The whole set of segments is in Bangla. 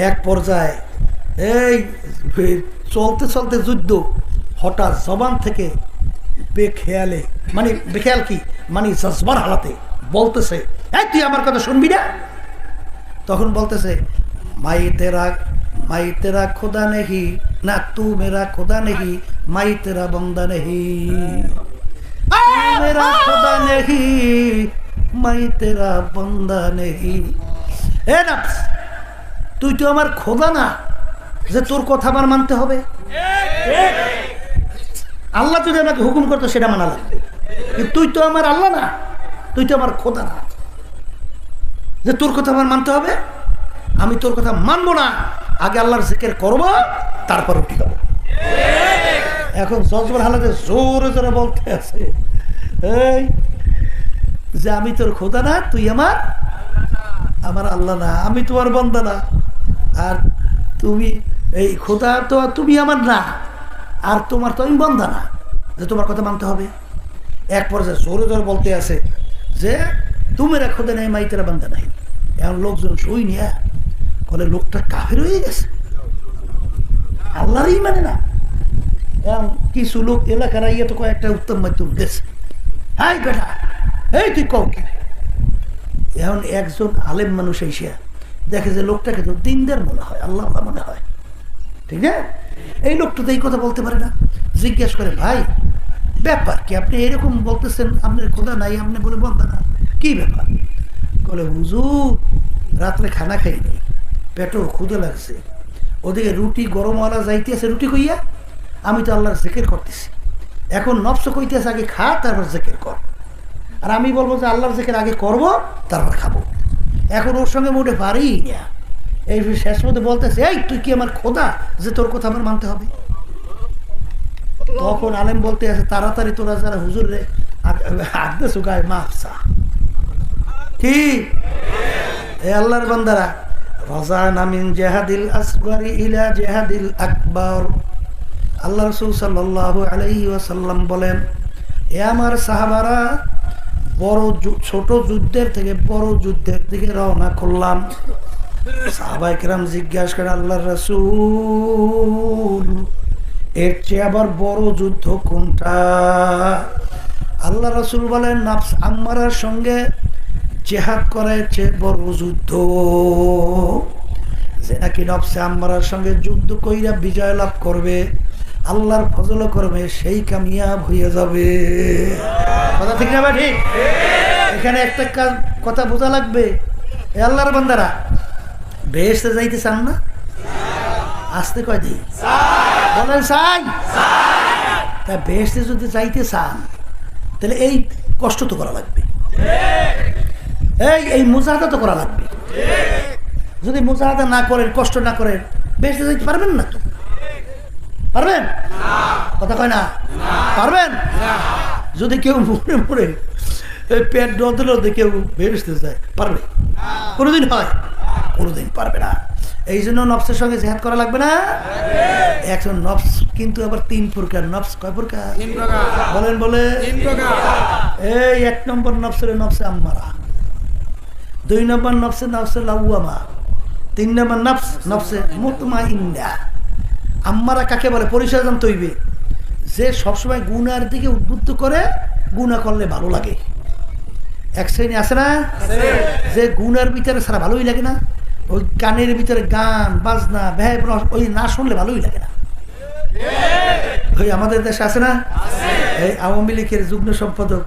এক পর্যায়ে এই চলতে চলতে যুদ্ধ, হঠাৎ জবান থেকে বেখেয়ালে, মানে বেখেয়াল কি, মানে জজবার হালাতে বলতেছে, এই তুই আমার কথা শুনবি না? তখন বলতেছে, মাই তেরা খোদা নেহি না, তু মেরা খোদা নেহি, মাই তেরা বন্দা নেহি, মেরা খোদা নেহি, মাই তেরা বন্দা নেহি। এ নফস, তুই তো আমার খোদা না যে তোর কথা আমার মানতে হবে। আল্লাহ যদি আমাকে হুকুম করতো সেটা মানা লাগবে, কিন্তু তুই তো আমার আল্লাহ না, তুই তো আমার খোদা না যে তোর কথা আমার মানতে হবে। আমি তোর কথা মানবো না, আগে আল্লাহর জিকির করবো, তারপর উঠে যাবো। এখন জজবার হালাতে জোরে জোরে বলতে আছে, এই যে আমি তোর খোদা না, তুই আমার আল্লাহ না, আমি তোমার বান্দা না, আর তুমি এই খোদা তো তুমি আমার না, আর তোমার তো আমি বান্দা না, যে তোমার কথা মানতে হবে। এক পর্যায়ে জোরে জোরে বলতে আছে যে তুমি রা খোদা নেই, মাই তেরা বান্দা নাই। এখন লোকজন সই নিয়ে বলে লোকটা কাফের হয়ে গেছে, আল্লাহরই মানে না। এখন কিছু লোক এলাকার আইয়া তো কয়েকটা উত্তম মাধ্যম দেশে, হাই বেটা এই তুই কও কি। এখন একজন আলেম মানুষ এসে দেখে যে লোকটাকে তো দিনদার মনে হয়, আল্লাহ মনে হয়, ঠিক না? এই লোকটা তো এই কথা বলতে পারে না। জিজ্ঞেস করে, ভাই ব্যাপার কি, আপনি এরকম বলতেছেন, আপনার খোদা নাই, আপনি বলে বলতে না, কি ব্যাপার? বলে, হুজুর রাত্রে খানা খাই নাই, পেটও ক্ষুদে লাগছে, ওদিকে রুটি গরমওয়ালা যাইতেছে, রুটি কইয়া আমি তো আল্লাহর জিকির করতেছি, এখন নফস কইতেছে আগে খা তারপর জিকির কর, আর আমি বলবো যে আল্লাহর জিকির আগে করবো তারপর খাবো। এখন ওর সঙ্গে মোটে পারি না। এই শেষ মধ্যে বলতেছে, এই তুই কি আমার খোদা যে তোর কথা আমার মানতে হবে? তখন আলেম বলতে আছে, তাড়াতাড়ি তোরা যারা হুজুর রে আগে শুকায় মাফসা কি এ আল্লাহর বান্দারা, রাজানা মিন জিহাদিল আসগরি ইলা জিহাদিল আকবার। আল্লাহ রাসূল সাল্লাল্লাহু আলাইহি ওয়াসাল্লাম বলেন, এ আমার সাহাবারা, বড় ছোট যুদ্ধের থেকে বড় যুদ্ধের দিকে রওনা করলাম। সাহাবায়ে কেরাম জিজ্ঞাসা করে, আল্লাহর রাসূল এর চেয়ে আবার বড় যুদ্ধ কোনটা? আল্লাহ রাসূল বলেন, নফস আম্মারার সঙ্গে জিহাদ করার চেয়ে বড় যুদ্ধ, যে নাকি নফসে আম্মারার সঙ্গে যুদ্ধ কইরা বিজয় লাভ করবে, আল্লাহর ফজল করবে, সেই কামিয়াব হয়ে যাবে। কথা ঠিক না ভাই? ঠিক। এখানে একটা কথা বোঝা লাগবে, এ আল্লাহর বান্দারা, বেহেশতে যাইতে চান না? আসতে কয় দিই বলেন চাই। তা বেহেশতে যদি যাইতে চান তাহলে এই কষ্ট তো করা লাগবে, এই মুজাহাদা তো করা লাগবে। যদি মুজাহাদা না করেন, কষ্ট না করেন, বেহেশতে যাইতে পারবেন না তো? পারবেন? কথা কয় না, পারবেন? যদি কেউ মরে মরে পেট নদে নদে কেউ বেহেশতে যায়, পারবে? কোনোদিন হয়? কোনোদিন পারবে না। এই জন্য নফসের সঙ্গে জিহাদ করা লাগবে না। একজন নফস কিন্তু আবার 3 প্রকার। নফস কয় প্রকার? 3 প্রকার। বলেন বলে 3 প্রকার। এই 1 নম্বর নফসের নফসে আম্মারা, 2 নম্বর নফসে নফসে লাওয়ামা, 3 নম্বর নফসে মুতমাইন্না। আম্মারা কাকে বলে? পরিচয় জানতে হইবে। যে সবসময় গুনার দিকে উদ্বুদ্ধ করে, গুনাহ করলে ভালো লাগে। এক শ্রেণী আছে না, যে গুনার ভিতরে সারা ভালোই লাগে না, ওই গানের ভিতরে গান বাজনা ভ্যাব ওই না শুনলে ভালোই লাগে না। ওই আমাদের দেশে আছে না, এই আওয়ামী লীগের যুগ্ম সম্পাদক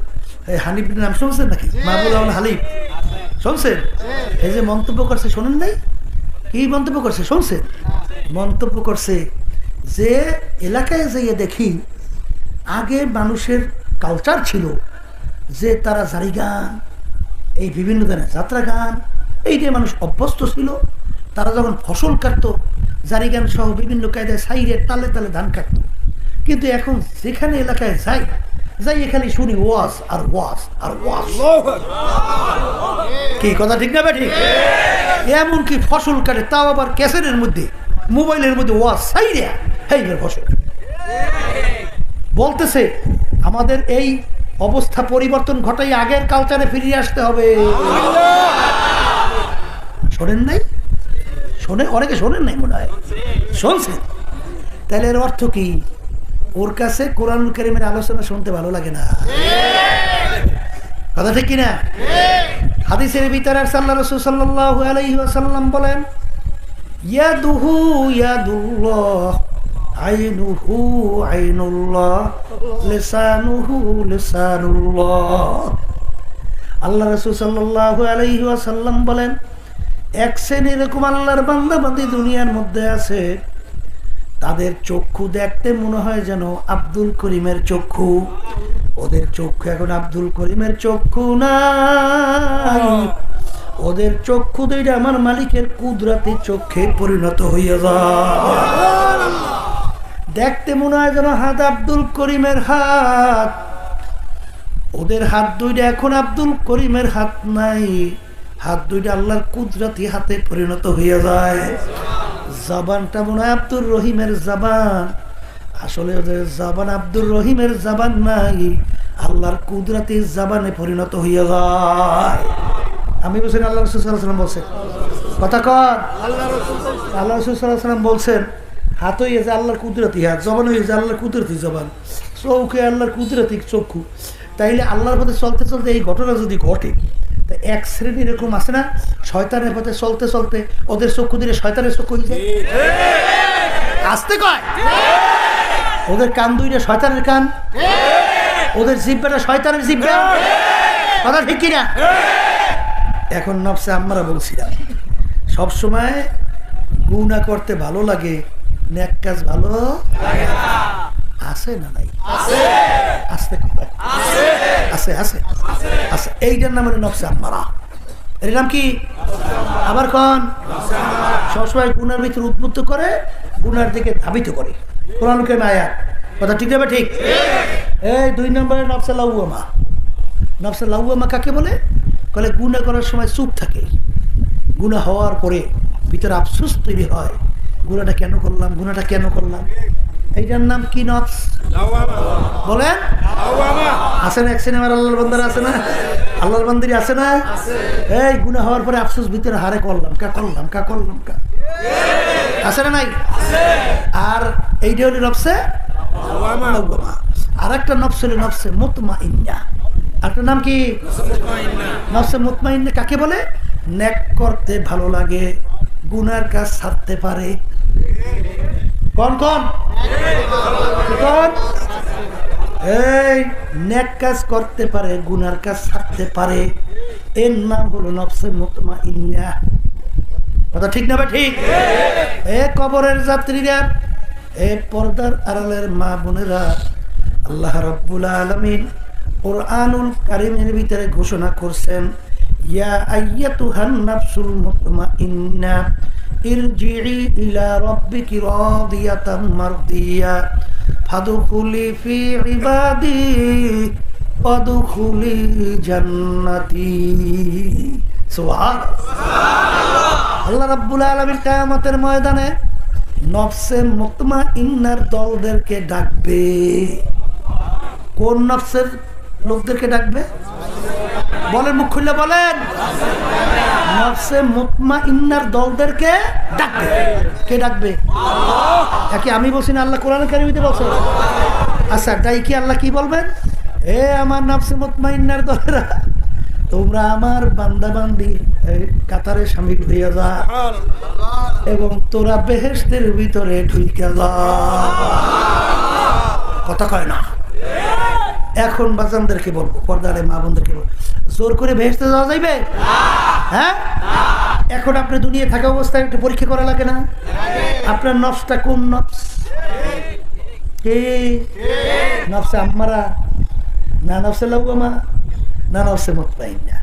হানিফের নাম শুনছেন নাকি? মাহবুব আল হালিফ শুনছেন? এই যে মন্তব্য করছে, শোনেন নাই? কি মন্তব্য করছে শুনছেন? মন্তব্য করছে যে এলাকায় যাইয়ে দেখি, আগে মানুষের কালচার ছিল যে তারা জারি গান, এই বিভিন্ন ধরনের যাত্রা গান, এইটাই মানুষ অভ্যস্ত ছিল। তারা যখন ফসল কাটতো, জারি গান সহ বিভিন্ন কায়দায় সাইরে তালে তালে ধান কাটতো। কিন্তু এখন যেখানে এলাকায় যাই এখানে শুনি ওয়াজ আর ওয়াজ আর ওয়াজ। কি কথা ঠিক না ঠিক? এমনকি ফসল কাটে, তাও আবার ক্যাসেটের মধ্যে, মোবাইলের মধ্যে ওয়াজ সাইরে হেইবের ফসল। বলতেছে আমাদের এই অবস্থা পরিবর্তন ঘটাই আগের কালচারে ফিরিয়ে আসতে হবে। শোনেন নাই? শোনে, অনেকে শোনেন নাই মনে হয়, শুনছেন। তাহলে এর অর্থ কি? ওর কাছে কোরআনুল কারীমের আলোচনা শুনতে ভালো লাগে না, কথা ঠিক কিনা? হাদিসের ভিতরে আল্লাহর রাসূল সাল্লাল্লাহু আলাইহি ওয়াসাল্লাম বলেন, ইয়াদুহু ইয়াদুল্লাহ, আইনুহু আইনুল্লাহ, লিসানুহু লিসানুল্লাহ। আল্লাহ রাসূল সাল্লাল্লাহু আলাইহি ওয়াসাল্লাম বলেন, এক শ্রেণী এরকম আল্লাহর বান্দা বান্দি দুনিয়ার মধ্যে আছে, তাদের চক্ষু দেখতে মনে হয় যেন আব্দুল করিমের চক্ষু। ওদের চক্ষু এখন আব্দুল করিমের চক্ষু নাই, ওদের চক্ষু দুইটা আমার মালিকের কুদরতি চক্ষে পরিণত হইয়া যায়। দেখতে মনে হয় যেন হাত আব্দুল করিমের হাত, ওদের হাত দুইটা এখন আব্দুল করিমের হাত নাই, হাত দুইটা আল্লাহর কুদরতি হাতে পরিণত হইয়া যায়। জবানটা মনে হয় আব্দুর রহিমের জবান, আসলে ওদের জবান আব্দুর রহিমের জবান নাই, আল্লাহর কুদরতি জবানে পরিণত হইয়া যায়। আমি বলছেন আল্লাহ রাসূল সাল্লাল্লাহু আলাইহি ওয়াসাল্লাম বলছেন, কথা কর। আল্লাহ রাসূল সাল্লাল্লাহু আলাইহি ওয়াসাল্লাম বলছেন, হাত হয়ে যে আল্লাহর কুদরতি হাত, জবান হয়ে যে আল্লাহর কুদরতি জবান, চোখে আল্লাহর কুদরতি চক্ষু। তাইলে আল্লাহর পথে চলতে চলতে এই ঘটনা যদি ঘটে, তা এক শ্রেণী এরকম আছে না, শয়তানের পথে চলতে চলতে ওদের চক্ষু দিলে শয়তানের চক্ষু হয়ে যায়, আসতে কয়। ওদের কান দুইটা শয়তানের কান, ওদের জিহ্বাটা শয়তানের জিহ্বা, কথা ঠিক কিনা? এখন নফসে আম্মারা বলছিলাম, সবসময় গুনাহ করতে ভালো লাগে, নেক কাজ ভালো আছে না নাই? আছে, আছে, আছে, আছে। এইটার নাম হলো নফসে আম্মারা। এর নাম কি? আবার কোন? সবসময় গুনার ভিতরে উদ্বুদ্ধ করে, গুনার দিকে ধাবিত করে। কোরআন কারীম আয়াত, কথা ঠিক হবে? ঠিক। এই 2 নম্বরে নফসে লাওয়ামা। নফসে লাওয়ামা কাকে বলে? বলে গুনাহ করার সময় চুপ থাকে, গুনাহ হওয়ার পরে ভিতরে আফসোস তৈরি হয়, গুনাহটা কেন করলাম, গুনাহটা কেন করলাম। এইটার নাম কি? নফস বলেন। আছে না এক সিনেমার আল্লাহর বান্দারা আছে না, আল্লাহর বান্দারি আছে না? এই গুনাহ হওয়ার পরে আফসোস ভিতরে হারে করলাম কা, করলাম কা, করলাম কা, আছে না নাই? আর এইটা হলো নফসে লাওয়ামা। আর একটা নফস হলো নফসে মুতমাইন্না। একটা নাম কি? নফসে মুতমাইন্না কাকে বলে? নেক করতে ভালো লাগে, গুনার কাজ ছাড়তে পারে। কোন কোন কোন? এই নেক কাজ করতে পারে, গুনার কাজ ছাড়তে পারে, এর নাম হলো নফসে মুতমাইন্না। কথা ঠিক না ভাই? ঠিক। এ কবরের যাত্রীরা, এ পর্দার আড়ালের মা বোনেরা, আল্লাহ রাব্বুল আলামিন কুরআনুল কারীমের ভিতরে ঘোষণা করছেন, ইয়া আইয়াতুহান নাফসুল মুতমাইন্না ইরজিই ইলা রাব্বিকি রাদিয়াতাম মারদিয়া ফাদখুলি ফি ইবাদি ওয়াদখুলি জান্নাতি। সুবহানাল্লাহ। আল্লাহ রাব্বুল আলামিন কিয়ামতের ময়দানে নফসে মুতমাইন্নার দলদেরকে ডাকবে। কোন নফসের লোকদেরকে ডাকবে? বলেন, মুখ খুলে বলেন। নফসে মুতমাইন্নার দলদেরকে ডাকবে। কে ডাকবে? একে আমি বলছি না, আল্লাহ কোরআন কারীমে বলছে। আচ্ছা, তাই কি আল্লাহ কি বলবেন? এ আমার নফসে মুতমাইন্নার দলেরা, তোমরা আমার বান্দা বান্দি কাতারে শামিল হইয়া যা এবং তোরা বেহেশতের ভিতরে ঢুইকা যা। কথা কয় না? এখন বাজানদেরকে বলবো, পর্দারে মা বোনদেরকে বলবো, জোর করে বেহেশতে যাওয়া যাইবে? হ্যাঁ। এখন আপনি দুনিয়া থাকা অবস্থায় একটু পরীক্ষা করা লাগে না? আপনার নফসটা কোন নফস? কে? নফসে আম্মারা না নফসে লাওয়ামা না নফসে মুতমাইন্না?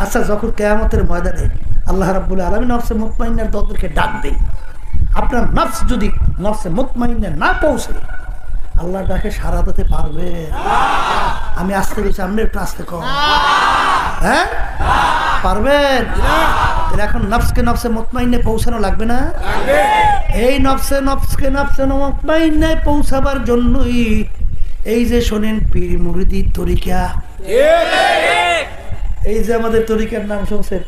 আচ্ছা, যখন কিয়ামতের ময়দানে আল্লাহ রাব্বুল আলামিন নফসে মুতমাইন্নার দলদেরকে ডাকবে, আপনার নফস যদি নফসে মুতমাইন্না না পৌঁছে, আল্লাহ ডাকে সাড়া দিতে পারবে? আমি আসতে গেছি, আপনি একটু আসতে কম। হ্যাঁ, পারবেন? এখন নফসকে নফসে মুতমাইন্নায় পৌঁছানো লাগবে না? এই নফসে মুতমাইন্নায় পৌঁছাবার জন্যই এই যে শোনেন পীর মুরিদি তরিকা, এই যে আমাদের তরিকার নাম শুনছেন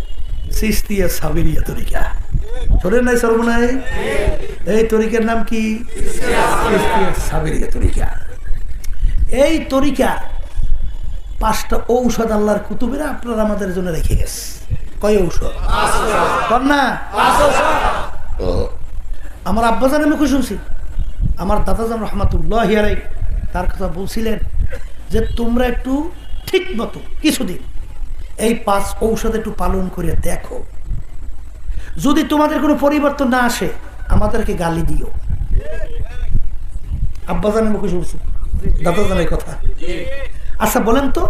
চিশতিয়া সাবিরিয়া তরিকা, শোনেন নাই সর্বনাই? এই তরিকার নাম কি? সাবিরিয়া তরিকা। এই তরিকা 5টা ঔষধ আল্লাহর কুতুবেরা আপনারা আমাদের জন্য রেখে গেছে। কয় ঔষধ? কর না। আমার আব্বাজানের মুখে শুনছি, আমার দাদাজান রহমাতুল্লাহি আলাইহি তার কথা বলছিলেন যে তোমরা একটু ঠিক মতো কিছুদিন এই 5 ঔষধ একটু পালন করে দেখো, যদি তোমাদের কোনো পরিবর্তন না আসে আমাদেরকে গালি দিও। আব্বাজানের মুখে শুনছি, দাদাজানের কথা। আচ্ছা বলেন তো,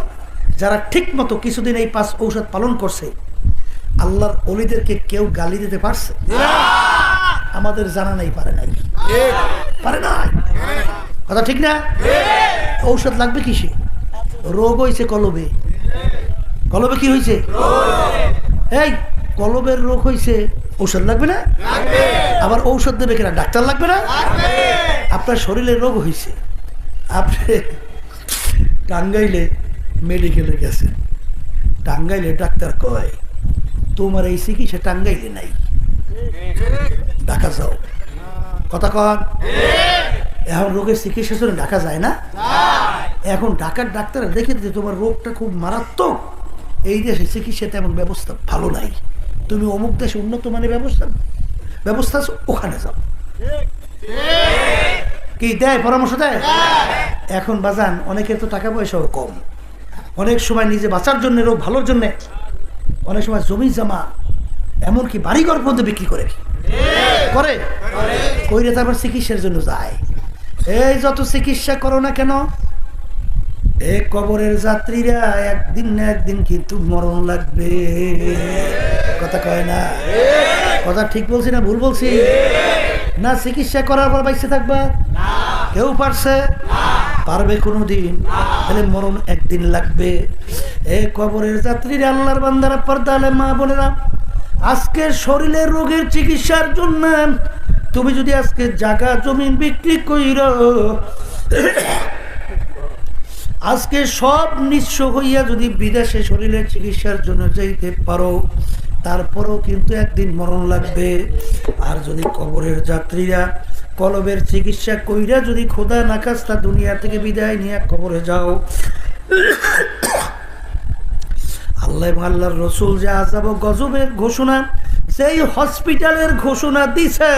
যারা ঠিক মতো কিছুদিন এই 5 ঔষধ পালন করছে আল্লাহর ওলিদেরকে কেউ গালি দিতে পারছে? আমাদের জানা নাই, পারে নাই, পারে নাই। কথা ঠিক না? ঔষধ লাগবে কিসে? রোগ হয়েছে কলবে। কলবে কি হয়েছে? এই কলবের রোগ হয়েছে, ঔষধ লাগবে না? আবার ঔষধ দেবে কিনা? ডাক্তার লাগবে না? আপনার শরীরের রোগ হয়েছে, আপনি টাঙ্গাইলে মেডিকেলে গেছেন, টাঙ্গাইলে ডাক্তার কয় তোমার এই চিকিৎসা টাঙ্গাইলে নাই, ঢাকা যাও। কথা কন। এখন রোগের চিকিৎসার জন্য ঢাকা যায় না। এখন ঢাকার ডাক্তার দেখে দিতে তোমার রোগটা খুব মারাত্মক, এই দেশে চিকিৎসা তেমন ব্যবস্থা ভালো নাই, তুমি অমুক দেশে উন্নত মানের ব্যবস্থা আছে, ওখানে যাও। কি দেয়? পরামর্শ দেয়। এখন বাজান অনেকের তো টাকা পয়সাও কম, অনেক সময় নিজে বাঁচার জন্য, রোগ ভালোর জন্য অনেক সময় জমি জমা এমনকি বাড়িঘর পর্যন্ত বিক্রি করে কইরে তারপর চিকিৎসার জন্য যায়। এই যত চিকিৎসা করো না কেন, এই কবরের যাত্রীরা একদিন না একদিন কিন্তু মরণ লাগবে। কথা কয় না? কথা ঠিক বলছি না ভুল বলছি? না চিকিৎসা করার পর বাইসে থাকবা? কেউ পারছে? পারবে কোনোদিন? তাহলে মরণ একদিন লাগবে। এই কবরের যাত্রীরা, আল্লাহর বান্দারা, পর্দা আলে মা বোনেরা, আজকে শরীরের রোগের চিকিৎসার জন্য তুমি যদি আজকে জায়গা জমিন বিক্রি কইর, আজকে সব নিঃস্ব হইয়া যদি বিদেশে শরীরের চিকিৎসার জন্য যাইতে পারো, তারপরও কিন্তু একদিন মরণ লাগবে। আর যদি কবরের যাত্রীরা কলবের চিকিৎসা কইরা যদি খোদা না খাস্তা দুনিয়া থেকে বিদায় নিয়ে কবরে যাও, আল্লাহ এবং আল্লাহর রসুল যে আযাব ও গজবের ঘোষণা, সেই হসপিটালের ঘোষণা দিছে,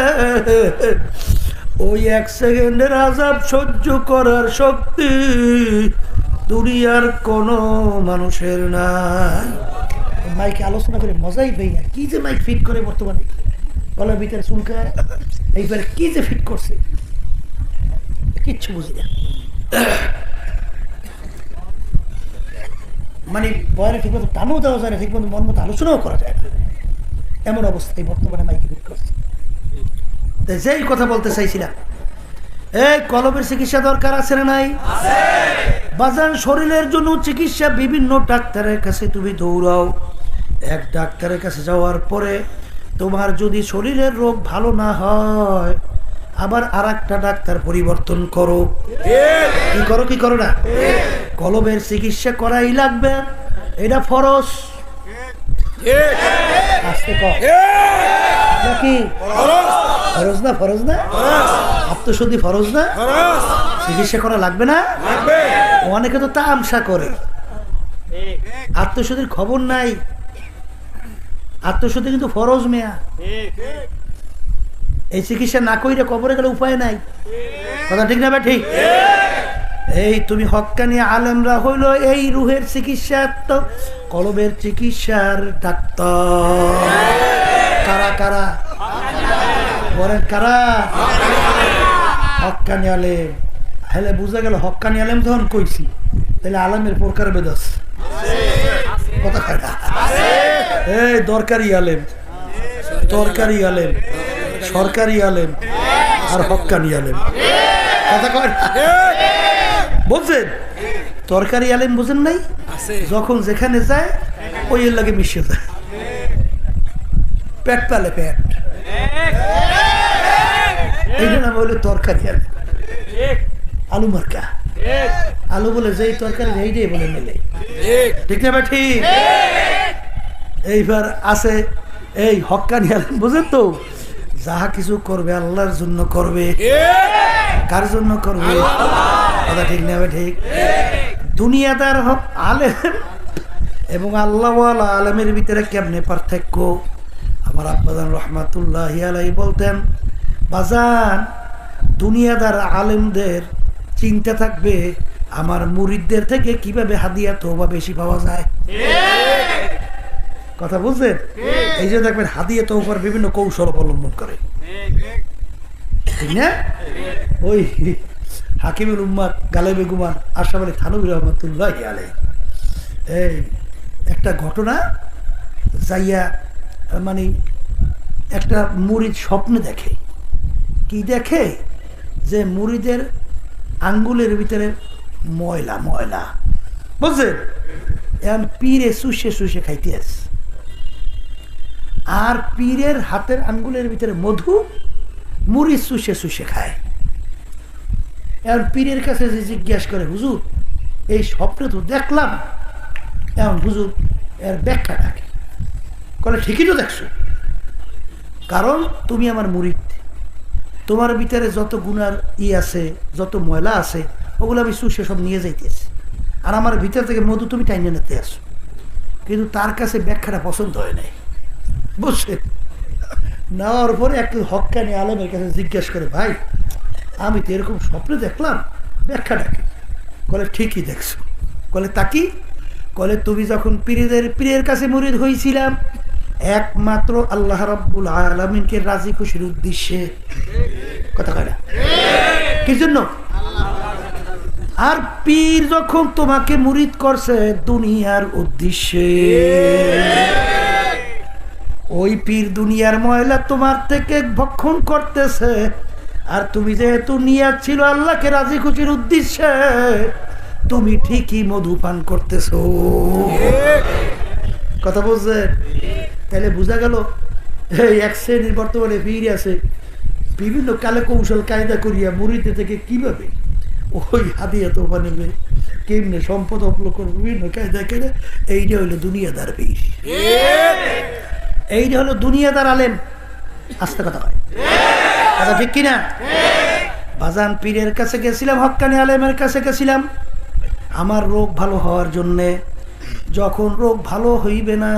ওই 1 সেকেন্ডের আযাব সহ্য করার শক্তি দুনিয়ার কোনো মানুষের নাই। মাইকে আলোচনা করে মজাই পাই না, কি যে মাইক ফিট করে বর্তমানে, গলার ভিতরে চুলকায়, এইবার কি যে ফিট করছে কিচ্ছু বুঝি না। মানে বয়ারে ঠিক মতো টানও দেওয়া যায় না, ঠিক মতো মন মতো আলোচনাও করা যায় না, এমন অবস্থায় বর্তমানে মাইকে ফিট করছে। যেই কথা বলতে চাইছিলাম, এই কলবের চিকিৎসা দরকার আছে না নাই? বাজান শরীরের জন্য চিকিৎসা, বিভিন্ন ডাক্তারের কাছে তুমি দৌড়াও, এক ডাক্তারের কাছে যাওয়ার পরে তোমার যদি শরীরের রোগ ভালো না হয়, আবার আর একটা ডাক্তার পরিবর্তন করো। কি করো না? কলবের চিকিৎসা করাই লাগবে, এটা ফরজ। আসতে কর নাকি? ফরজ না? ফরজ না? আত্মশুদ্ধি ফরজ না? চিকিৎসা করা লাগবে না? অনেকে তো তামসা করে, আত্মশুদ্ধির খবর নাই। আত্মশুদ্ধি কিন্তু ফরজ মেয়া। এই চিকিৎসা না কইরে কবরে গেলে উপায় নাই। কথা ঠিক না ভাই? ঠিক। এই তুমি হক্কানি আলেমরা হইল এই রুহের চিকিৎসা, তো কলবের চিকিৎসার ডাক্তার কারা কারা বলেন? কারা? হক্কানি আলেম। হেলে বুঝা গেল হক্কানি আলেম তখন কইছি, তাহলে আলেমের প্রকার বেদ আছে। কথা কয় না? এই দরকারি আলেম, তরকারি আলেম, সরকারি আলেম আর হক্কানি আলেম। কথা কয় না? বুঝছেন? তরকারি আলেম বুঝেন নাই? যখন যেখানে যায় ওই এর লাগে মিশে যায়, পেট পালে পেট, এইটা নাম হলো তরকারি আলেম। আলু মার্কা আলু বলে যেই তরকারি এইটাই বলে মেলে, ঠিক না ভাই? ঠিক। এইবার আছে এই হক্কানি আলেম বুঝেন তো, যাহা কিছু করবে আল্লাহর জন্য করবে। কার জন্য করবে? কথা ঠিক না? ঠিক। দুনিয়াদার আলেম এবং আল্লাহওয়ালা আলেমের ভিতরে কেমনে পার্থক্য? আমার আব্বাজান রহমাতুল্লাহি আলাইহি বলতেন, বাজান দুনিয়াদার আলেমদের চিন্তা থাকবে আমার মুরিদদের থেকে কিভাবে হাদিয়া তওবা বেশি পাওয়া যায়। কথা বুঝছেন? এই যে দেখবেন হাদিয়া তওবার বিভিন্ন কৌশল অবলম্বন করে, ঠিক না? ওই হাকিমুল উম্মাত গালেবে গুমান আশরাফ আলী থানভী রহমাতুল্লাহি আলাইহি এই একটা ঘটনা যাইয়া, মানে একটা মুরিদ স্বপ্নে দেখে, কি দেখে? যে মুরিদের আঙ্গুলের ভিতরে ময়লা ময়লা, বুঝছেন? এখন পীরে শুষে শুষে খাইতে আছে, আর পীরের হাতের আঙ্গুলের ভিতরে মধু, মুরিদ শুষে শুষে খায়। এখন পীরের কাছে যে জিজ্ঞাসা করে, হুজুর এই স্বপ্নে তো দেখলাম, এখন হুজুর এর ব্যাখ্যা থাকে। বলে ঠিকই তো দেখছো, কারণ তুমি আমার মুরিদ, তোমার ভিতরে যত গুনার আছে, যত ময়লা আছে, ওগুলো আমি শুষে সব নিয়ে যাইতেছি, আর আমার ভিতর থেকে মধু তুমি টাইনে নিতে আসো। কিন্তু তার কাছে ব্যাখ্যাটা পছন্দ হয় নাই, বুঝছে? নেওয়ার পরে একটু হক্কানি আলেমের কাছে জিজ্ঞাসা করে, ভাই আমি তো এরকম স্বপ্নে দেখলাম, ব্যাখ্যাটা কি? বলে ঠিকই দেখছো। বলে তা কি? বলে তুমি যখন পীরের কাছে মুরিদ হয়েছিলাম একমাত্র আল্লাহ রাব্বুল আলামিনকে রাজি খুশির উদ্দেশ্যে। কথা কয় না? কি জন্য? আর পীর যখন তোমাকে মুরিদ করছে দুনিয়ার উদ্দেশ্যে, ওই পীর দুনিয়ার ময়লা তোমার থেকে ভক্ষণ করতেছে, আর তুমি যেহেতু নিয়াত ছিল আল্লাহকে রাজি খুশির উদ্দেশ্যে, তুমি ঠিকই মধু পান করতেছো। কথা বলছে? তাহলে বোঝা গেল এই এক শ্রেণীর বর্তমানে পীর আছে, বিভিন্ন কালে কৌশল কায়দা করিয়া মুরিদে থেকে কিভাবে ওই হাদিয়া তওবা নেবে, কেমনে সম্পদ অপলোক করবে, বিভিন্ন কায়দা করে। এইটা হলো দুনিয়াদার পীর, এইটা হলো দুনিয়াদার আলেম। আস্তে কথা হয়, কথা ঠিক কিনা? বাজান পীরের কাছে গেছিলাম, হক্কানি আলেমের কাছে গেছিলাম আমার রোগ ভালো হওয়ার জন্যে। যখন রোগ ভালো হইবে না,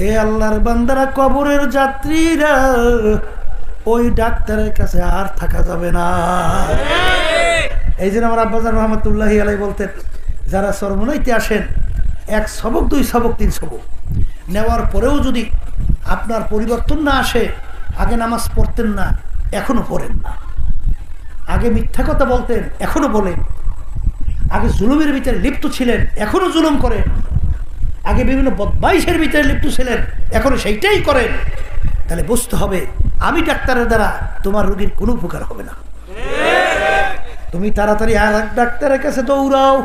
এ আল্লাহর বান্দারা, কবরের যাত্রীরা, ওই ডাক্তারের কাছে আর থাকা যাবে না। এই জন্য আমার আব্বাজান রহমাতুল্লাহি আলাইহি বলতেন, যারা সরমনাইতে আসেন, এক সবক, দুই সবক, তিন সবক নেওয়ার পরেও যদি আপনার পরিবর্তন না আসে, আগে নামাজ পড়তেন না, এখনো পড়েন না। আগে মিথ্যা কথা বলতেন, এখনো বলেন। আগে জুলুমের ভিতরে লিপ্ত ছিলেন, এখনো জুলুম করেন। আগে বিভিন্ন বদমাইশের ভিতরে লিপ্ত ছিলেন, এখনো সেইটাই করেন। তাহলে বুঝতে হবে আমি ডাক্তারের দ্বারা তোমার রোগীর কোনো উপকার হবে না। তুমি তাড়াতাড়ি আর এক ডাক্তারের কাছে দৌড়াও,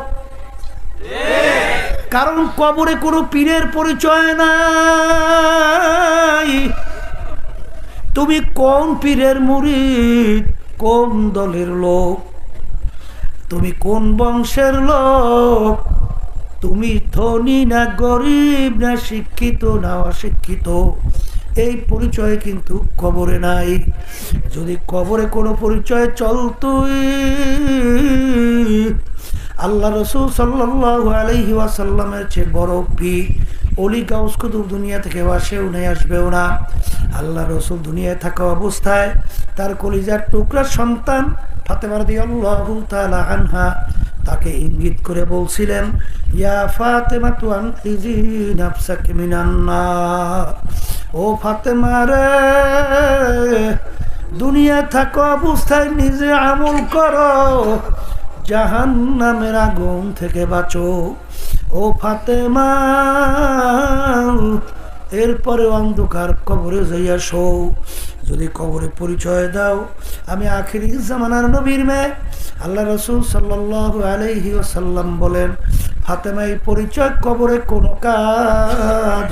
কারণ কবরে কোনো পীরের পরিচয় নাই। তুমি কোন পীরের মুরিদ, কোন দলের লোক, তুমি কোন বংশের লোক, তুমি ধনী না গরিব, না শিক্ষিত না অশিক্ষিত, এই পরিচয় কিন্তু কবরে নাই। যদি কবরে কোনো পরিচয় চলতো, আল্লাহ রাসূল সাল্লাল্লাহু আলাইহি ওয়াসাল্লামের চেয়ে বড় পীর অলি গাউস কুতুব দুনিয়া থেকে আসেও নেই, আসবেও না। আল্লাহ রাসূল দুনিয়ায় থাকা অবস্থায় তার কলিজার টুকরার সন্তান ফাতেমা রাদিয়াল্লাহু তাআলা আনহা তাকে ইঙ্গিত করে বলছিলেন, ইয়া ফাতেমা তু আনকিজি নাফসাকি মিনান নার, ও ফাতেমা রে, দুনিয়া থাকা অবস্থায় নিজে আমল করো, জাহান্নামের আগুন থেকে বাঁচো। ও ফাতেমা, এরপরে অন্ধকার কবরে যাইয়া শো। যদি কবরে পরিচয় দাও আমি আখিরি জামানার নবীর মেয়ে, আল্লাহ রাসূল সাল্লাল্লাহু আলাইহি ওয়াসাল্লাম বলেন, ফাতেমা এই পরিচয় কবরে কোনো কাজ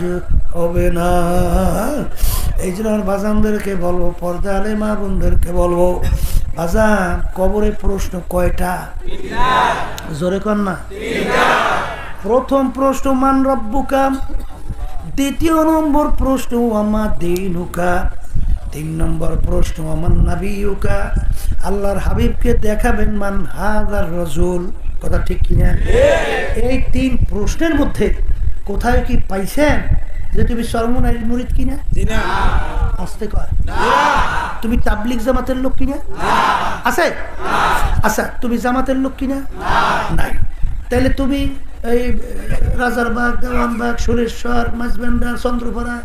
হবে না। এই জন্য আমার বাজানদেরকে বলবো, পর্দা আলে মা বোনদেরকে বলবো, বাজান কবরে প্রশ্ন কয়টা? জোরে কর না। প্রথম প্রশ্ন মান রব্বুকা, দ্বিতীয় নম্বর প্রশ্ন আমার দিনুকা, 3 নম্বর প্রশ্ন আমার নাবিয়ুকা, আল্লাহর হাবিবকে দেখাবেন মান হাযার রাসূল। কথা ঠিক কিনা? এই 3 প্রশ্নের মধ্যে কোথায় কি পাইছেন যে তুমি সর্বনারীর মুরিদ কিনা? আসতে কয় তুমি তাবলিগ জামাতের লোক কিনা? আছে? আচ্ছা, তুমি জামাতের লোক কিনা? নাই। তাহলে তুমি এই রাজারবাগ, দেওয়ানবাগ, সুরেশ্বর, মাঝবান্ডা, চন্দ্রপাড়া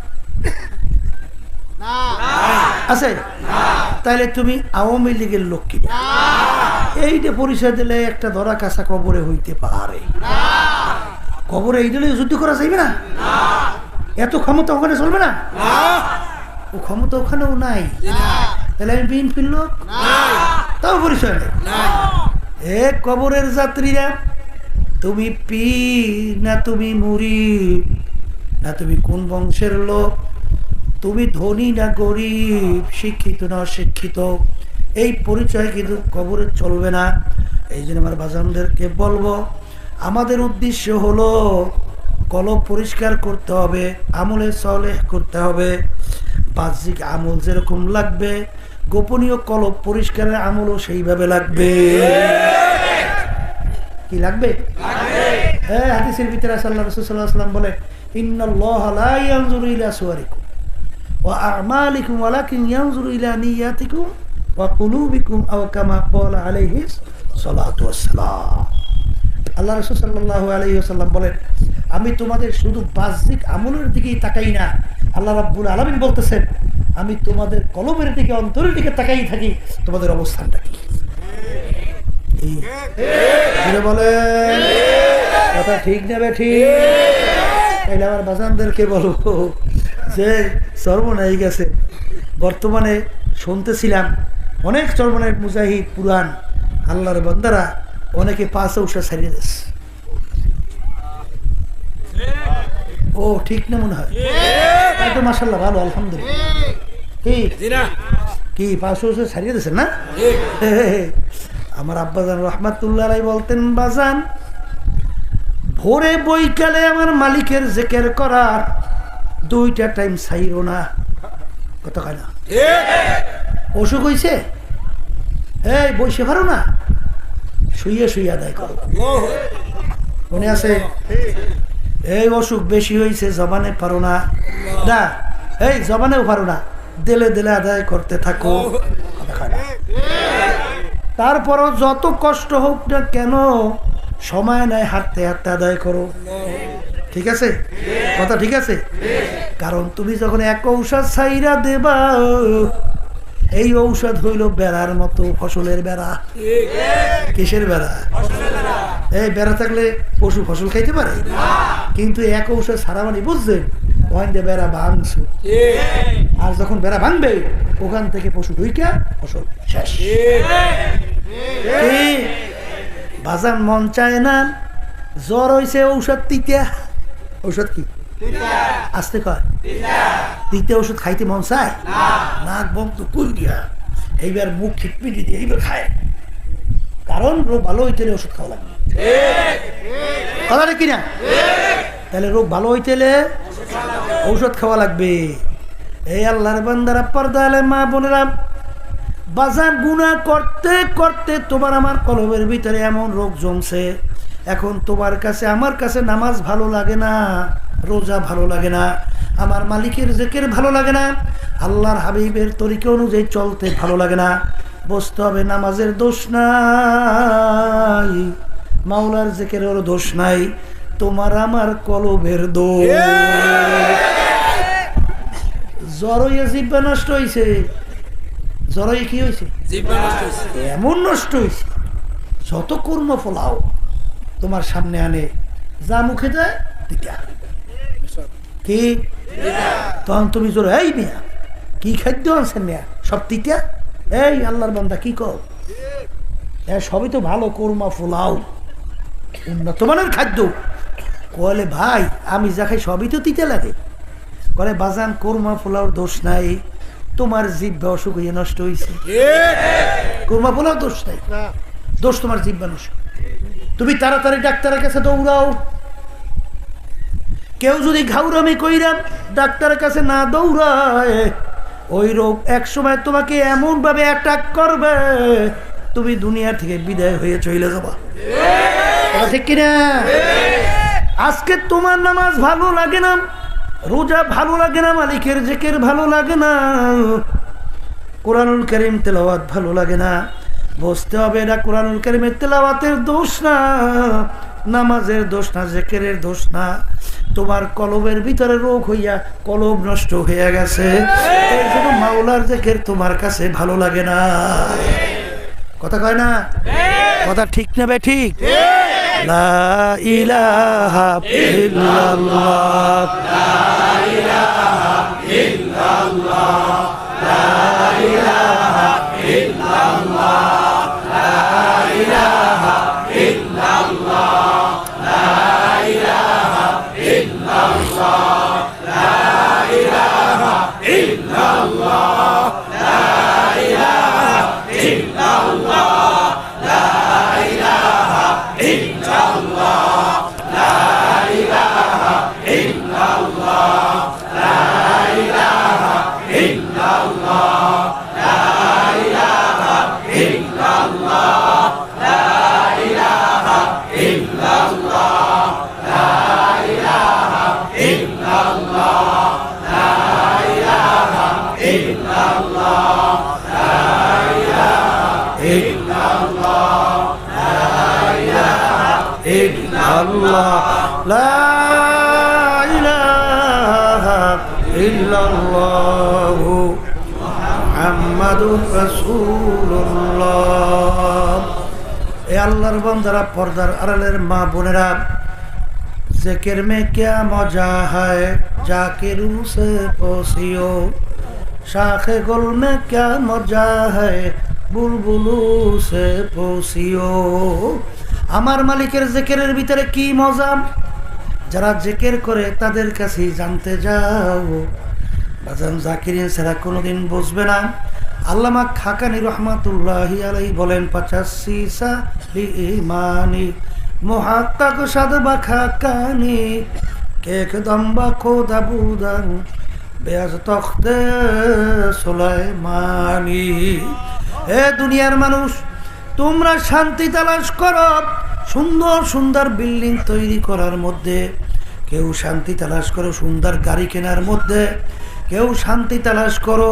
আছে? তাহলে তুমি আওয়ামী লীগের লোক কিনা? এইটা পরিচয় দিলে একটা ধরা কাঁচা কবরে হইতে পারে। কবরে এই দিলে যুদ্ধ করা যাইবে না? এত ক্ষমতা ওখানে চলবে না? ও ক্ষমতা ওখানেও নাই। তাহলে আমি বিএনপির লোক, তাও পরিচয় নেই। এ কবরের যাত্রীরা, তুমি পীর না তুমি মুরিদ, না তুমি কোন বংশের লোক, তুমি ধনী না গরিব, শিক্ষিত না অশিক্ষিত, এই পরিচয় কিন্তু কবরে চলবে না। এই জন্য আমার বাজানদেরকে বলবো, আমাদের উদ্দেশ্য হলো কলব পরিষ্কার করতে হবে, আমলে সালেহ করতে হবে। বাহ্যিক আমল যেরকম লাগবে, গোপনীয় কলব পরিষ্কারের আমলও সেইভাবে লাগবে। কি লাগবে? হ্যাঁ, হাদিসের ভিতরে আল্লাহ রাসূল সাল্লাল্লাহু আলাইহি ওয়াসাল্লাম বলে, ইন্নাল্লাহা লা ইয়ানজুরু ইলা সুওয়ারিকুম ওয়া আ'মালিকুম ওয়ালাকিন ইয়ানজুরু ইলা নিয়াতিকুম ওয়া কুলুবিকুম আও কামা ক্বালা আলাইহি সাল্লাতু ওয়াসসালাম। আল্লাহ রাসূল সাল্লাল্লাহু আলাইহি ওয়াসাল্লাম বলেন, আমি তোমাদের শুধু বাহ্যিক আমলের দিকেই তাকাই না। আল্লাহ রাব্বুল আলামিন বলতেছেন, আমি তোমাদের কলবের দিকে, অন্তরের দিকে তাকাই থাকি, তোমাদের অবস্থানটা কি। বলেন কথা ঠিক নেবে? ঠিক। তাইলে আমার বাজানদেরকে বলবো যে সর্বনাই গেছে। বর্তমানে শুনতেছিলাম অনেক সর্বনায়ক মুজাহিদ পুরান আল্লাহর বান্দারা অনেকে 5 ঔষা ছাড়িয়ে দিচ্ছে। ও ঠিক না মনে হয়? তো মাশাআল্লাহ, ভালো, আলহামদুলিল্লাহ। কি 5 ঔষা ছাড়িয়ে দিচ্ছেন না? আমার আব্বাজান রহমাতুল্লাহ আলাইহি বলতেন, বাজান ভোরে বৈকালে আমার মালিকের জিকির করার 2টা টাইম ছাইরো না। কথা কয় না? অসুখ হইছে, এই বসে পারো না, শুইয়ে শুইয়ে আদায় করো। মনে আছে? এই অসুখ বেশি হয়েছে, জবানে পারো না, না এই জবানেও পারো না, দিলে দিলে আদায় করতে থাকো। কথা কয় না? তারপরও যত কষ্ট হোক না কেন, সময় নাই, হাঁটতে হাঁটতে আদায় করো। ঠিক আছে? কথা ঠিক আছে? কারণ তুমি যখন এক ঔষধ ছাইরা দেবা, এই ঔষধ হইল বেড়ার মতো, ফসলের বেড়া। কিসের বেড়া? এই বেড়া থাকলে পশু ফসল খাইতে পারে, কিন্তু এক ঔষধ সারা মানে বুঝছেন, ওখান দিয়ে বেড়া ভাঙছো। আর যখন বেড়া ভাঙবে, ওখান থেকে পশু ঢুইকা ফসল শেষ। বাজান মন চায় না, জ্বর হয়েছে, ঔষধ তিতা। ঔষধ কি? আসতে কয় তিতা ওষুধ খাইতে মন চায়? নাক বন্ধ কুল দিয়া এইবার মুখ খিটপিটি দিয়ে এইবার খায়, কারণ রোগ ভালো হইতে ওষুধ খাওয়া লাগবে। কথা কিনা? তাহলে রোগ ভালো হইতে ঔষধ খাওয়া লাগবে। এই আল্লাহর বান্দারা, পর্দা আলে মা বোনেরা, বাজার গুনাহ করতে করতে তোমার আমার কলবের ভিতরে এমন রোগ জমছে, এখন তোমার কাছে আমার কাছে নামাজ ভালো লাগে না, রোজা ভালো লাগে না, আমার মালিকের জিকির ভালো লাগে না, আল্লাহর হাবিবের তরিকা অনুযায়ী চলতে ভালো লাগে না। বুঝতে হবে নামাজের দোষ নাই, মাওলার জিকিরের দোষ নাই, তোমার আমার কলবের দোষ। জ্বরইয়া জিহ্বা নষ্ট হয়েছে, জ্বরই কি হয়েছে? এমন নষ্ট হয়েছে, যত কর্ম ফলাও তোমার সামনে আনে, যা মুখে যায় তিতা। কি তখন তুমি জোর, এই মিয়া কি খাদ্য আনছেন মিয়া, সব তিতা। এই আল্লাহর বান্দা কি কর, সবই তো ভালো কর্মা ফলাও, উন্নত মানের খাদ্য। কলে ভাই আমি যা খাই সবই তো তিতা লাগে। বলে বাজান কর্মা ফলাওর দোষ নাই, তোমার জিহ্বা অসুখ হয়ে নষ্ট হয়েছে। কর্মা ফলাও দোষ নাই, দোষ তোমার জিহ্বা নষ্ট। তুমি তাড়াতাড়ি ডাক্তারের কাছে দৌড়াও, কেউ যদি ঘাউরামি কইরা ডাক্তারের কাছে না দৌড়ায়, ওই রোগ এক সময় তোমাকে এমন ভাবে অ্যাটাক করবে, তুমি দুনিয়া থেকে বিদায় হয়ে চলে যাবা। ঠিক কিনা? আজকে তোমার নামাজ ভালো লাগে না, রোজা ভালো লাগে না, মালিকের জিকির ভালো লাগে না, কোরআনুল কারীম তেলাওয়াত ভালো লাগে না, বুঝতে হবে এটা কোরআনুল কারীমের তেলাওয়াতের দোষ না, নামাজের দোষ না, জিকিরের দোষ না, তোমার কলবের ভিতরে রোগ হইয়া কলব নষ্ট হয়ে গেছে। এই জন্য মাওলার জিকির তোমার কাছে ভালো লাগে না। কথা কয় না? কথা ঠিক নেবে ঠিক? লা ইলাহা ইল্লাল্লাহ, লা ইলাহা ইল্লাল্লাহ, লা ইলাহা ইল্লাল্লাহ, লা ইলাহা ইল্লাল্লাহ, লা ইলাহা ইল্লাল্লাহ, লা ইলাহা ইল্লাল্লাহ, লা ইলাহা ইল্লাল্লাহ, লা ইলাহা ইল্লাল্লাহ, লা ইলাহা ইল্লাল্লাহ, লা ইলাহা ইল্লাল্লাহ, লা ইলাহা ইল্লাল্লাহ, লা ইলাহা ইল্লাল্লাহ, লা ইলাহা ইল্লাল্লাহ, লা ইলাহা ইল্লাল্লাহ, লা ইলাহা ইল্লাল্লাহ, লা ইলাহা ইল্লাল্লাহ, মুহাম্মাদুর রাসূলুল্লাহ। এ আল্লাহর বান্দারা, পর্দার আড়ালের মা বোনেরা, जिक्र में क्या मजा है जाकिर से पोसियो, शाखे गुल में क्या मजा है बुलबुलू से पोसियो। আমার মালিকের জিকিরের ভিতরে কি মজা, যারা জিকির করে তাদের কাছে জানতে যাও। বাজান জাকিরিন ছাড়া কোনোদিন বুঝবে না। আল্লামা খাকানি রহমাতুল্লাহি আলাইহি বলেন, 85 সা ইমানি মুহাক্কাক সাদবা খাকানি কেক দম্বা খোদা বুদান বেয়াজ তখতে সুলাইমানি। হে দুনিয়ার মানুষ, তোমরা শান্তি তালাশ করো সুন্দর সুন্দর বিল্ডিং তৈরি করার মধ্যে, কেউ শান্তি তালাশ করো সুন্দর গাড়ি কেনার মধ্যে, কেউ শান্তি তালাশ করো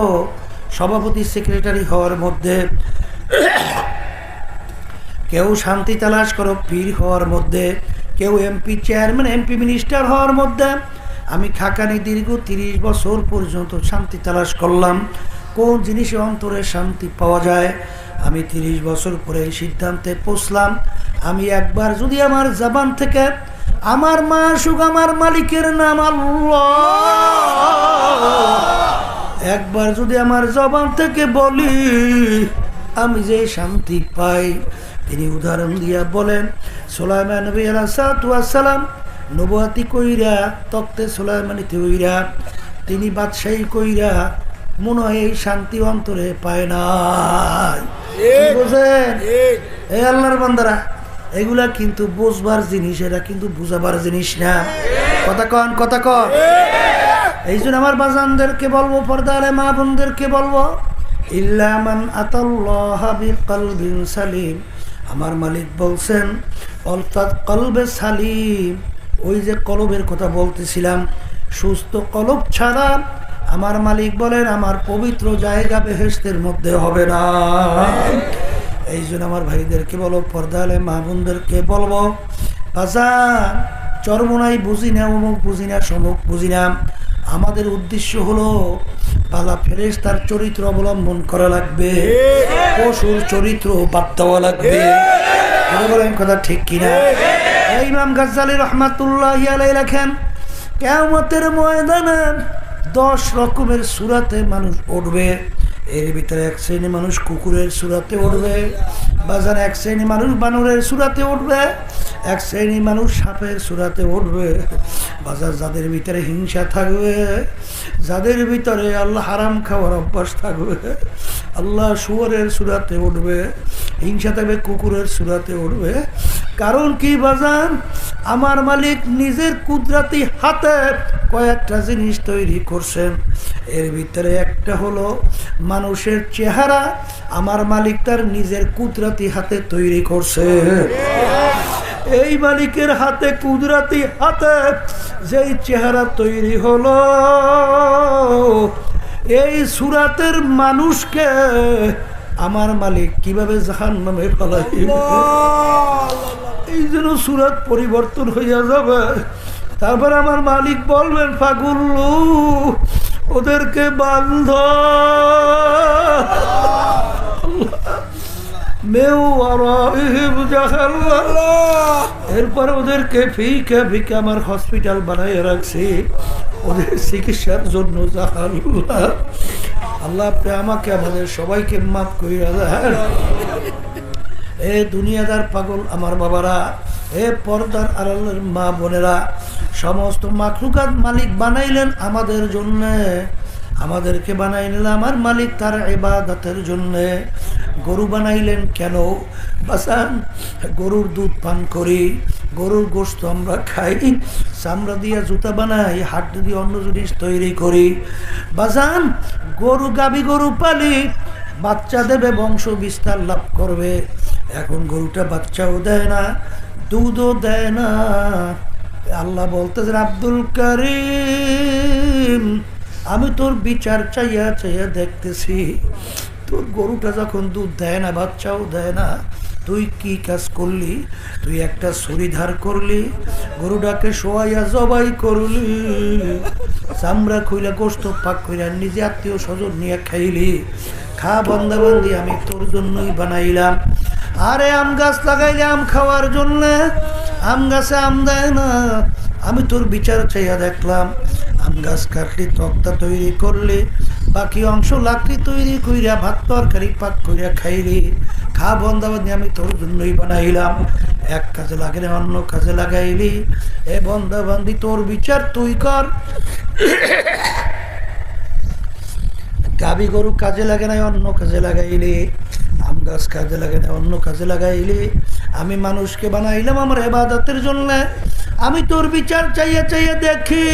সভাপতি সেক্রেটারি হওয়ার মধ্যে, কেউ শান্তি তালাশ করো পীর হওয়ার মধ্যে, কেউ এমপি চেয়ারম্যান, এমপি মিনিস্টার হওয়ার মধ্যে। আমি খাকানি দীর্ঘ 30 বছর পর্যন্ত শান্তি তালাশ করলাম, কোন জিনিসে অন্তরে শান্তি পাওয়া যায়। আমি 30 বছর পরে এই সিদ্ধান্তে পৌঁছলাম, আমি একবার যদি আমার জবান থেকে আমার মাশুক, আমার মালিকের নাম আল্লাহ, একবার যদি আমার জবান থেকে বলি, আমি যে শান্তি পাই। তিনি উদাহরণ দিয়া বলেন, সুলাইমান নবী আলাইহিস সালাম নবুয়তি কইরা তখতে সুলাইমানিতে হইরা তিনি বাদশাহী কইরা মনে হয় এই শান্তি অন্তরে পায় না। বুঝেন এই আল্লাহর বান্দারা, এগুলা কিন্তু বুঝবার জিনিস, এরা কিন্তু বুঝাবার জিনিস না। কথা কন, কথা কন। এই জন্য আমার বাজানদেরকে বলবো, পর্দারে মা বোনদেরকে বলবো, ইল্লা মান আতাল্লাহ বিকলবিন সালিম। আমার মালিক বলছেন অর্থাৎ কলবে সালিম, ওই যে কলবের কথা বলতেছিলাম, সুস্থ কলব ছাড়া আমার মালিক বলেন আমার পবিত্র জায়গা বেহেশতের মধ্যে হবে না। এই জন্য আমার ভাইদেরকে বলো, পর্দালে মা বোনদেরকে বলবো, বাজান চরমনাই বুঝি না, অমুক বুঝি না, সমুক বুঝি না, আমাদের উদ্দেশ্য হলো পালা ফেরেশতার চরিত্র অবলম্বন করা লাগবে, পশুর চরিত্র বাদ দেওয়া লাগবে। বলেন কথা ঠিক কিনা? ইমাম গাজ্জালী রাহমাতুল্লাহি আলাইহি লেখেন, কিয়ামতের ময়দানে 10 রকমের সূরাতে মানুষ উঠবে। এর ভিতরে এক শ্রেণী মানুষ কুকুরের সূরাতে উঠবে, বাজার এক শ্রেণী মানুষ বানরের সূরাতে উঠবে, এক শ্রেণী মানুষ সাপের সূরাতে উঠবে। বাজার যাদের ভিতরে হিংসা থাকবে, যাদের ভিতরে আল্লাহ হারাম খাওয়ার অভ্যাস থাকবে, আল্লাহ শুয়োরের সূরাতে উঠবে, হিংসা থাকবে কুকুরের সূরাতে উঠবে, কারণ কি বাজান, আমার মালিক নিজের কুদরতি হাতে কয়েকটা জিনিস তৈরি করছেন। এর ভিতরে একটা হলো মানুষের চেহারা, আমার মালিক তার নিজের কুদরতি হাতে তৈরি করছে। এই মালিকের হাতে, কুদরতি হাতে যেই চেহারা তৈরি হলো, এই সুরাতের মানুষকে আমার মালিক কিভাবে জাহান্নামে ফেলাইবে, এই জন্য সুরাত পরিবর্তন হইয়া যাবে। তারপর আমার মালিক বলবেন, ফাগুল্লু ওদেরকে বান্ধ, এরপর ওদেরকে ফিকা ফিকা আমার হসপিটাল বানাইয়া রাখছি ওদের চিকিৎসার জন্য। জাহান্নাম। আল্লাহ আপনি আমাকে আমাদের সবাইকে মাফ করিয়া দেন। এ দুনিয়াদার পাগল আমার বাবারা, এ পর্দার আড়ালের মা বোনেরা, সমস্ত মাখলুকাত মালিক বানাইলেন আমাদের জন্য, আমাদেরকে বানাইলেন আমার মালিক তার ইবাদতের জন্য। গরু বানাইলেন কেন বাসান? গরুর দুধ পান করি, গরুর গোশত আমরা খাই, চামড়া দিয়ে জুতা বানাই, হাড্ডি দিয়ে অন্য জিনিস তৈরি করি। বাজান গরু, গাবি গরু পালি, বাচ্চা দেবে, বংশ বিস্তার লাভ করবে। এখন গরুটা বাচ্চাও দেয় না, দুধও দেয় না। আল্লাহ বলতেছেন, আব্দুল কারীম আমি তোর বিচার চাইয়া চাইয়া দেখতেছি, তোর গরুটা যখন দুধ দেয় না, বাচ্চাও দেয় না, তুই কি কাজ করলি? তুই একটা ছুরি ধার করলি, গরুটাকে শোয়াইয়া জবাই করলি, চামড়া খুইলা গোশত পাক কইরা নিজে আত্মীয় স্বজন নিয়ে খাইলি। খা বন্দাবান্দি আমি তোর জন্যই বানাইলাম। আরে আম গাছ লাগাইলে আম খাওয়ার জন্য, আম গাছে আম দেয় না, আমি তোর বিচার চাইয়া দেখলাম। আম গাছ কাটলি, তক্তা তৈরি করলি, বাকি অংশ লাকড়ি তৈরি কইরা ভাত তরকারি পাক কইরা খাইলি। খা বন্দাবান্দি আমি তোর জন্যই বানাইলাম। এক কাজে লাগে না অন্য কাজে লাগাইলি। এ বন্দাবান্দি তোর বিচার তুই কর। গাবি গরু কাজে লাগে না অন্য কাজে লাগাইলি, আম গাছ কাজে লাগে না অন্য কাজে লাগাইলি। আমি মানুষকে বানাইলাম আমার ইবাদতের জন্য, আমি তোর বিচার চাইয়া চাইয়া দেখি।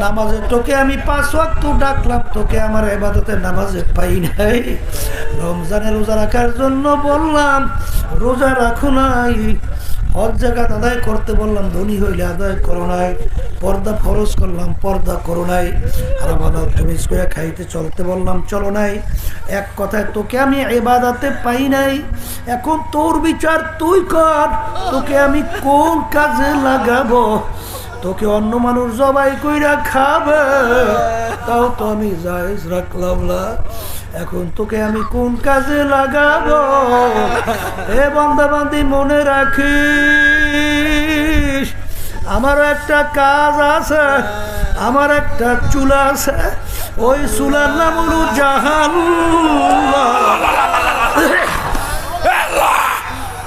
নামাজে তোকে আমি 5 ওয়াক্ত ডাকলাম, তোকে আমার ইবাদতের নামাজে পাই নাই। রমজানে রোজা রাখার জন্য বললাম, রোজা রাখো নাই। হজ জাকাত আদায় করতে বললাম, ধনী হইলে আদায় করো নাই। পর্দা ফরজ করলাম, পর্দা করো নাই। হারাম তুমি করে খাইতে চলতে বললাম, চলো নাই। এক কথায় তোকে আমি ইবাদতে পাই নাই। এখন তোর বিচার তুই কর, তোকে আমি কোন কাজে লাগাবো? তোকে অন্য মানুষ জবাই কইরা খাবে, তাও তো আমি জায়েজ রাখলাম না। এখন তোকে আমি কোন কাজে লাগাবো? এ বান্দাবান্দি মনে রাখিস, আমারও একটা কাজ আছে, আমার একটা চুলা আছে, ওই চুলার নাম হলো জাহান্নাম।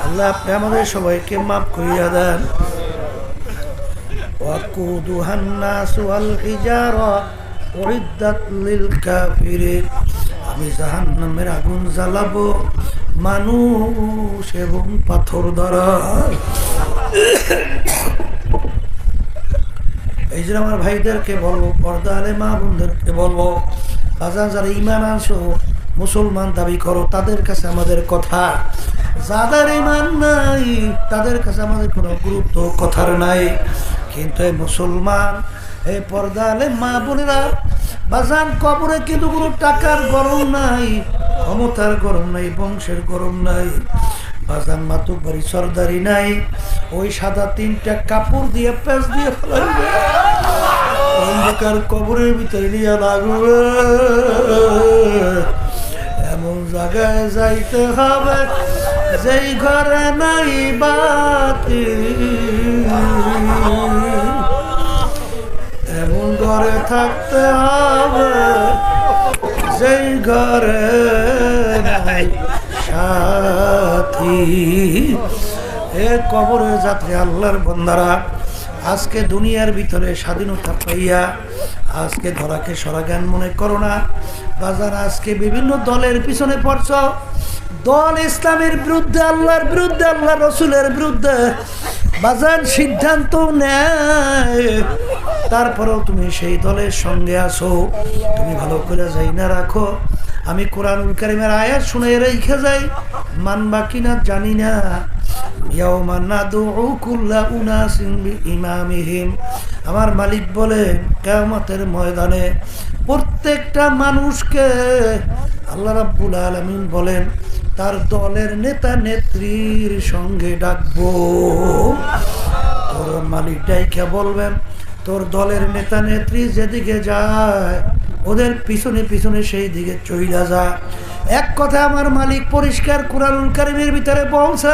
আল্লাহ আপনি আমাদের সবাইকে মাফ করিয়া দেন। وقودها الناس والحجارة أعدت للكافرين। আমি জাহান্নামের আগুন জ্বালাবো মানুষ এবং পাথর দ্বারা। এই যে আমার ভাইদেরকে বলবো, পর্দা আলে মা বোনদেরকে বলবো, বাজার যারা ঈমান আনছো, মুসলমান দাবি করো, তাদের কাছে আমাদের কথা। যাদের ঈমান নাই তাদের কাছে আমাদের কোনো গুরুত্ব কথার নাই। কিন্তু এই মুসলমান, এই পর্দা আলে মা বোনেরা, বাজান কবরে কিন্তু কোনো টাকার গরম নাই, ক্ষমতার গরম নাই, বংশের গরম নাই, বাজান মাতুক বাড়ি সর্দারি নাই। ওই সাদা 3টা কাপড় দিয়ে পেঁচ দিয়ে ফেলাইবে, অন্ধকার কবরের ভিতরে নিয়ে লাগবে। এমন জায়গায় যাইতে হবে যেই ঘরে নাই বাতি, এমন ঘরে থাকতে হবে যেই ঘরে নাই সাথী। এ কবরে যাত্রী আল্লাহর বন্দারা, আজকে দুনিয়ার ভিতরে স্বাধীনতা পাইয়া আজকে ধরাকে সরা জ্ঞান মনে করো না বাজার। আজকে বিভিন্ন দলের পিছনে পড়ছ, দল ইসলামের বিরুদ্ধে, আল্লাহর বিরুদ্ধে, আল্লাহ রসুলের বিরুদ্ধে বাজার সিদ্ধান্ত নেয়, তারপরেও তুমি সেই দলের সঙ্গে আসো, তুমি ভালো করে যাই না রাখো। আমি কোরআনুল কারীমের আয়াত শুনে রেখে যাই, মানবা কিনা জানি না। ইয়াউমা নাদউ কুল্লা উনাসিন বিইমামিহিম, আমার মালিক বলেন কিয়ামতের ময়দানে প্রত্যেকটা মানুষকে আল্লাহ রাব্বুল আলামিন বলেন তার দলের নেতা নেত্রীর সঙ্গে ডাকবো। তোর মালিক ডাইকে বলবেন তোর দলের নেতা নেত্রী যেদিকে যায় ওদের পিছনে পিছনে সেই দিকে চইলা যা। এক কথা আমার মালিক পরিষ্কার কোরআনুল কারীমের ভিতরে বলছে।